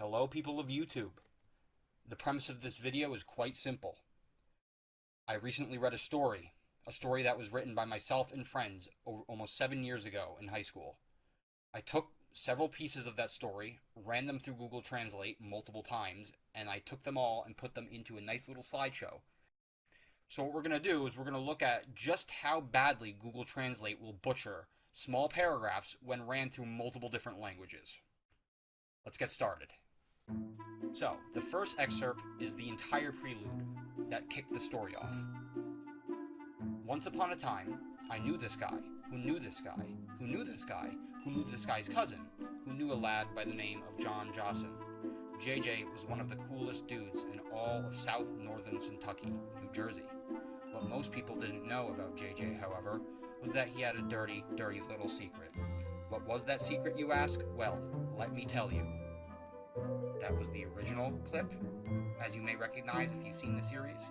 Hello people of YouTube. The premise of this video is quite simple. I recently read a story that was written by myself and friends almost 7 years ago in high school. I took several pieces of that story, ran them through Google Translate multiple times, and I took them all and put them into a nice little slideshow. So what we're going to do is we're going to look at just how badly Google Translate will butcher small paragraphs when ran through multiple different languages. Let's get started. So, the first excerpt is the entire prelude that kicked the story off. Once upon a time, I knew this guy, who knew this guy, who knew this guy, who knew this guy's cousin, who knew a lad by the name of John Jossin. JJ was one of the coolest dudes in all of South Northern Kentucky, New Jersey. What most people didn't know about JJ, however, was that he had a dirty, dirty little secret. What was that secret, you ask? Well, let me tell you. That was the original clip, as you may recognize if you've seen the series.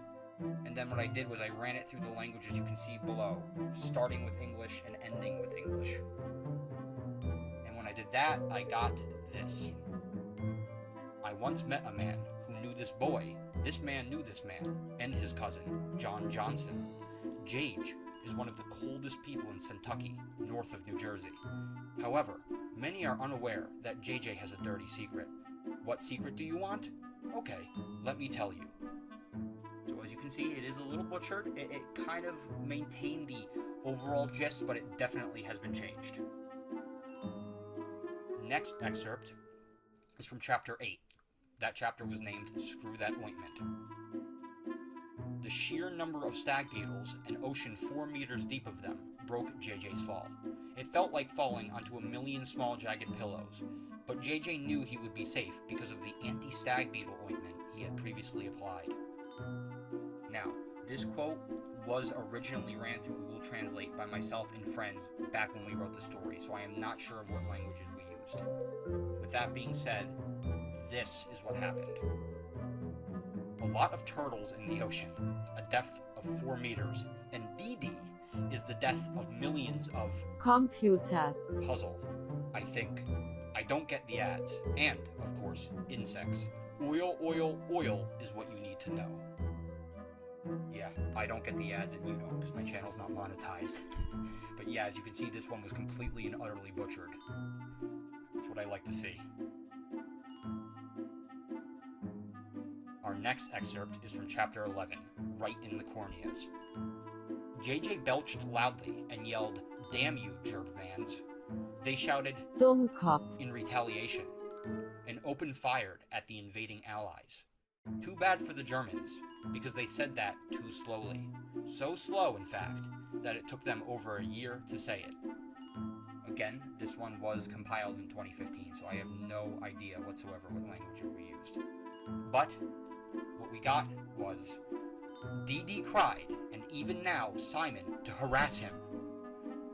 And then what I did was I ran it through the languages you can see below, starting with English and ending with English. And when I did that, I got this. I once met a man who knew this boy. This man knew this man, and his cousin, John Johnson. Jage is one of the coldest people in Kentucky, north of New Jersey. However, many are unaware that JJ has a dirty secret. What secret do you want? Okay, let me tell you. So as you can see, it is a little butchered. It kind of maintained the overall gist, but it definitely has been changed. Next excerpt is from Chapter 8. That chapter was named Screw That Ointment. The sheer number of stag beetles, an ocean 4 meters deep of them, broke JJ's fall. It felt like falling onto a million small jagged pillows, but JJ knew he would be safe because of the anti-stag beetle ointment he had previously applied. Now, this quote was originally ran through Google Translate by myself and friends back when we wrote the story, so I am not sure of what languages we used. With that being said, this is what happened. A lot of turtles in the ocean, a depth of 4 meters, and DD is the death of millions of computers. Puzzle, I think. I don't get the ads. And, of course, insects. Oil, oil, oil is what you need to know. Yeah, I don't get the ads and you don't because my channel's not monetized. But yeah, as you can see, this one was completely and utterly butchered. That's what I like to see. Our next excerpt is from Chapter 11, Right in the Corneas. JJ belched loudly and yelled, "Damn you, Gerbvans." They shouted, Dummkopf, in retaliation, and opened fire at the invading allies. Too bad for the Germans, because they said that too slowly. So slow, in fact, that it took them over a year to say it. Again, this one was compiled in 2015, so I have no idea whatsoever what language we used. But what we got was, DD cried, and even now Simon, to harass him.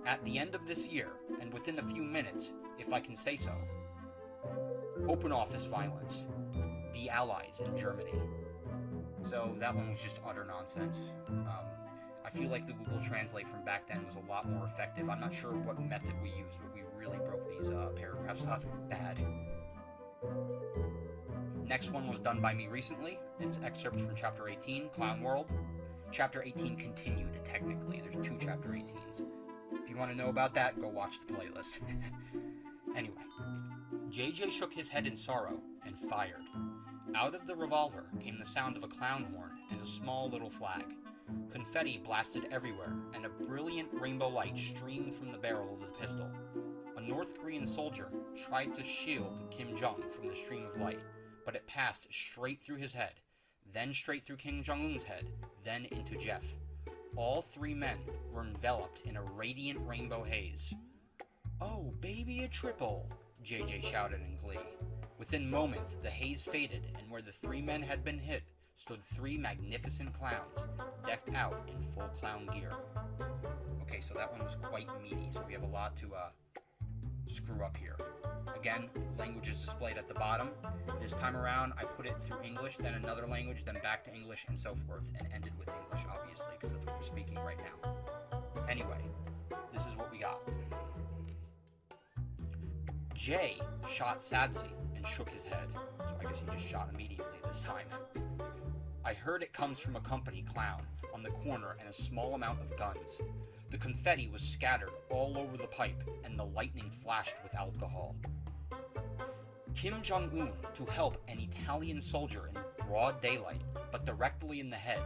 At the end of this year, and within a few minutes, if I can say so, open office violence, the Allies in Germany. So that one was just utter nonsense. I feel like the Google Translate from back then was a lot more effective. I'm not sure what method we used, but we really broke these paragraphs up bad. Next one was done by me recently. It's excerpts from Chapter 18, Clown World. Chapter 18 continued, technically. There's 2 Chapter 18s. If you want to know about that, go watch the playlist. Anyway, JJ shook his head in sorrow and fired. Out of the revolver came the sound of a clown horn and a small little flag. Confetti blasted everywhere, and a brilliant rainbow light streamed from the barrel of the pistol. A North Korean soldier tried to shield Kim Jong from the stream of light, but it passed straight through his head, then straight through Kim Jong-un's head, then into Jeff. All 3 men were enveloped in a radiant rainbow haze. "Oh, baby, a triple," JJ shouted in glee. Within moments, the haze faded, and where the 3 men had been hit stood 3 magnificent clowns, decked out in full clown gear. Okay, so that one was quite meaty, so we have a lot to screw up here. Again, language is displayed at the bottom. This time around, I put it through English, then another language, then back to English, and so forth, and ended with English, obviously, because that's what we're speaking right now. Anyway, this is what we got. Jay shot sadly and shook his head, so I guess he just shot immediately this time. I heard it comes from a company clown on the corner and a small amount of guns. The confetti was scattered all over the pipe, and the lightning flashed with alcohol. Kim Jong-un to help an Italian soldier in broad daylight, but directly in the head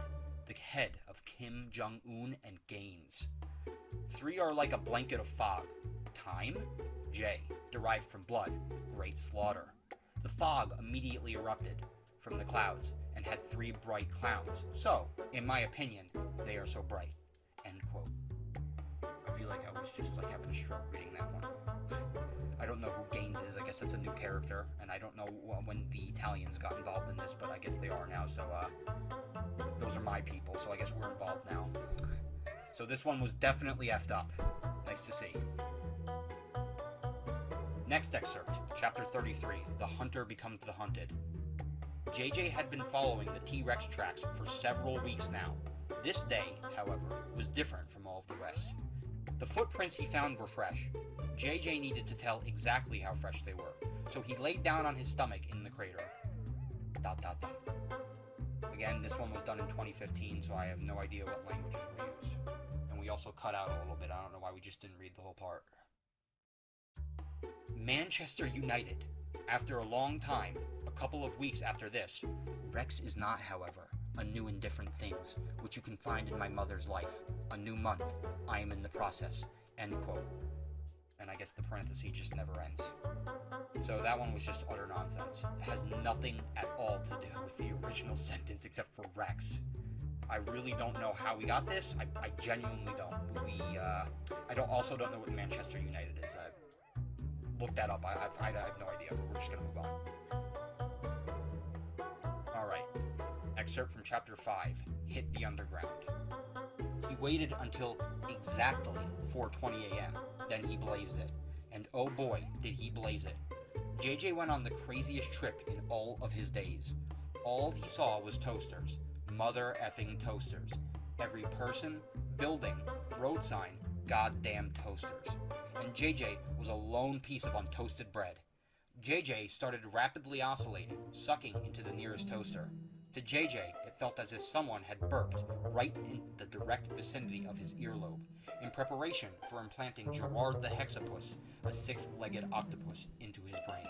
of Kim Jong-un and Gaines. 3 are like a blanket of fog. Time? J, derived from blood, great slaughter. The fog immediately erupted from the clouds and had 3 bright clowns. So, in my opinion, they are so bright. End quote. I feel like I was just like having a stroke reading that one. I don't know who Gaines is. I guess that's a new character, and I don't know when the Italians got involved in this, but I guess they are now. So, those are my people. So I guess we're involved now. So this one was definitely effed up. Nice to see. Next excerpt, chapter 33. The hunter becomes the hunted. JJ had been following the T-Rex tracks for several weeks now. This day, however, was different from all of the rest. The footprints he found were fresh. JJ needed to tell exactly how fresh they were, so he laid down on his stomach in the crater. ... Again, this one was done in 2015, so I have no idea what languages were used. And we also cut out a little bit. I don't know why we just didn't read the whole part. Manchester United. After a long time, a couple of weeks after this, Rex is not, however, a new and different things, which you can find in my mother's life. A new month. I am in the process. End quote. And I guess the parenthesis just never ends. So that one was just utter nonsense. It has nothing at all to do with the original sentence except for Rex. I really don't know how we got this. I genuinely don't. I also don't know what Manchester United is. I looked that up. I have no idea, but we're just going to move on. Alright. Excerpt from chapter 5. Hit the underground. He waited until exactly 4:20 a.m. Then he blazed it. And oh boy, did he blaze it. JJ went on the craziest trip in all of his days. All he saw was toasters. Mother effing toasters. Every person, building, road sign, goddamn toasters. And JJ was a lone piece of untoasted bread. JJ started rapidly oscillating, sucking into the nearest toaster. To JJ, it felt as if someone had burped right in the direct vicinity of his earlobe, in preparation for implanting Gerard the Hexapus, a 6-legged octopus, into his brain.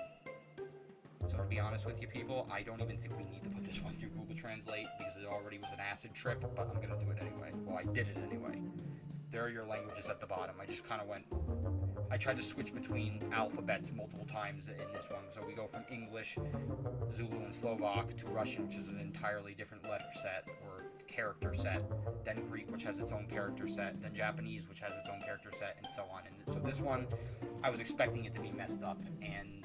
So to be honest with you people, I don't even think we need to put this one through Google Translate, because it already was an acid trip, but I'm going to do it anyway. Well, I did it anyway. There are your languages at the bottom. I just kind of I tried to switch between alphabets multiple times in this one. So we go from English, Zulu, and Slovak to Russian, which is an entirely different letter set or character set. Then Greek, which has its own character set. Then Japanese, which has its own character set, and so on. And so this one, I was expecting it to be messed up. And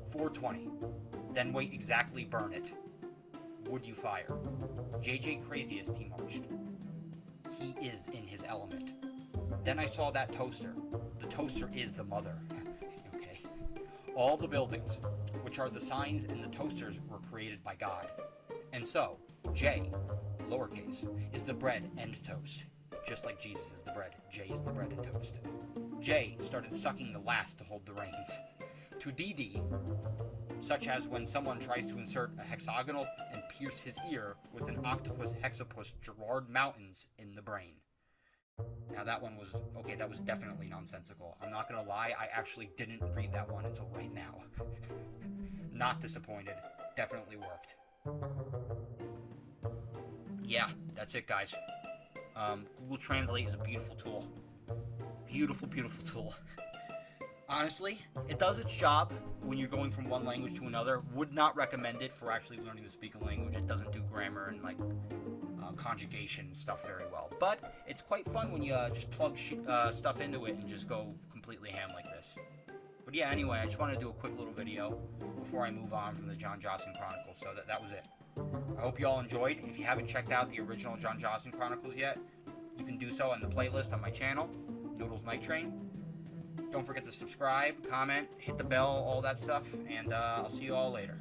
4:20. Then wait exactly, burn it. Would you fire? JJ craziest, he marched. He is in his element. Then I saw that toaster. The toaster is the mother. Okay. All the buildings, which are the signs and the toasters, were created by God. And so, J, lowercase, is the bread and toast. Just like Jesus is the bread, J is the bread and toast. J started sucking the last to hold the reins. To DD, such as when someone tries to insert a hexagonal and pierce his ear with an octopus hexapus Gerard Mountains in the brain. Now that one was, okay, that was definitely nonsensical. I'm not gonna lie, I actually didn't read that one until right now. Not disappointed. Definitely worked. Yeah, that's it, guys. Google Translate is a beautiful tool. Beautiful, beautiful tool. Honestly, it does its job when you're going from one language to another. Would not recommend it for actually learning to speak a language. It doesn't do grammar and conjugation and stuff very well. But it's quite fun when you just plug stuff into it and just go completely ham like this. But yeah, anyway, I just wanted to do a quick little video before I move on from the John Josson Chronicles. So that was it. I hope you all enjoyed. If you haven't checked out the original John Josson Chronicles yet, you can do so on the playlist on my channel, Noodles Night Train. Don't forget to subscribe, comment, hit the bell, all that stuff, and I'll see you all later.